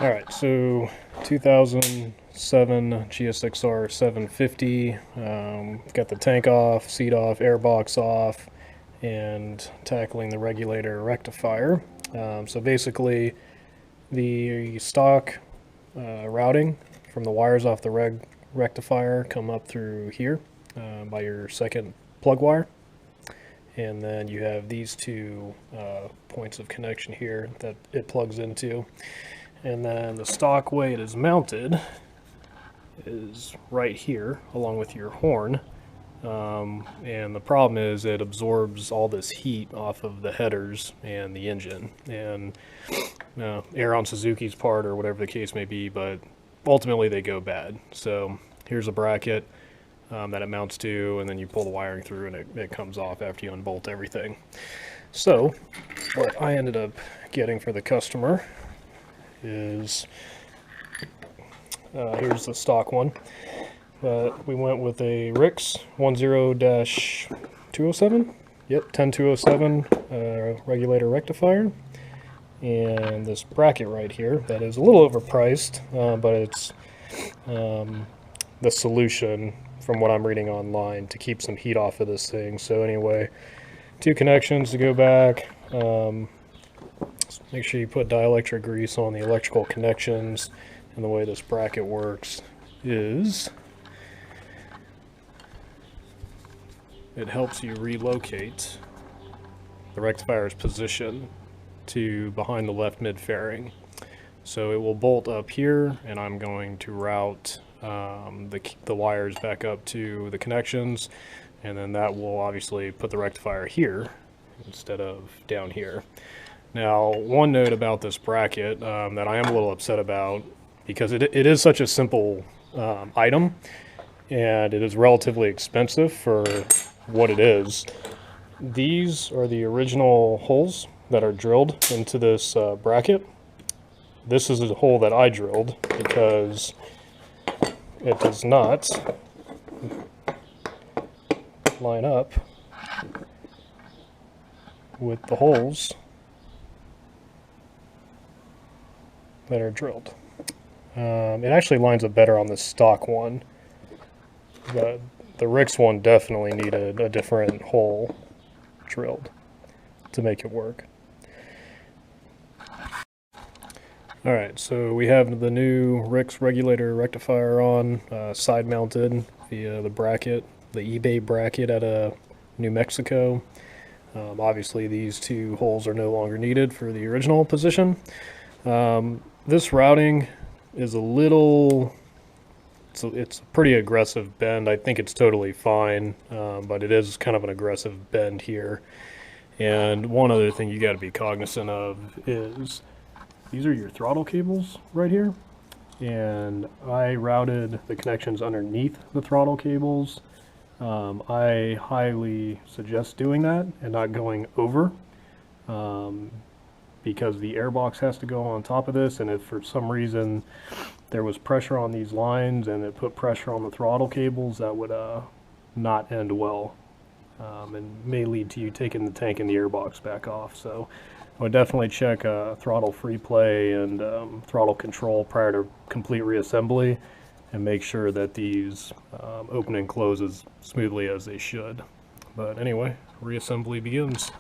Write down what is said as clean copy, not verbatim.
Alright, so 2007 GSXR 750, got the tank off, seat off, airbox off, and tackling the regulator rectifier. So basically the stock routing from the wires off the rectifier come up through here by your second plug wire. And then you have these two points of connection here that it plugs into. And then the stock way it is mounted is right here along with your horn. And the problem is it absorbs all this heat off of the headers and the engine. And air on Suzuki's part or whatever the case may be, but ultimately they go bad. So here's a bracket that it mounts to, and then you pull the wiring through and it comes off after you unbolt everything. So what I ended up getting for the customer is here's the stock one, but we went with a RIX 10-207, yep, 10207 regulator rectifier, and this bracket right here that is a little overpriced, but it's the solution from what I'm reading online to keep some heat off of this thing. So anyway, two connections to go back. Make sure you put dielectric grease on the electrical connections, and the way this bracket works is it helps you relocate the rectifier's position to behind the left mid fairing. So it will bolt up here, and I'm going to route the wires back up to the connections, and then that will obviously put the rectifier here instead of down here. Now, one note about this bracket that I am a little upset about, because it is such a simple item, and it is relatively expensive for what it is. These are the original holes that are drilled into this bracket. This is a hole that I drilled because it does not line up with the holes that are drilled. It actually lines up better on the stock one, but the RIX one definitely needed a different hole drilled to make it work. Alright, so we have the new RIX regulator rectifier on, side mounted via the bracket, the eBay bracket out of New Mexico. Obviously these two holes are no longer needed for the original position. This routing is a little, it's a pretty aggressive bend. I think it's totally fine, but it is kind of an aggressive bend here. And one other thing you got to be cognizant of is these are your throttle cables right here, and I routed the connections underneath the throttle cables. I highly suggest doing that and not going over, because the airbox has to go on top of this, and if for some reason there was pressure on these lines and it put pressure on the throttle cables, that would not end well, and may lead to you taking the tank and the airbox back off. So I would definitely check throttle free play and throttle control prior to complete reassembly, and make sure that these open and close as smoothly as they should. But anyway, reassembly begins.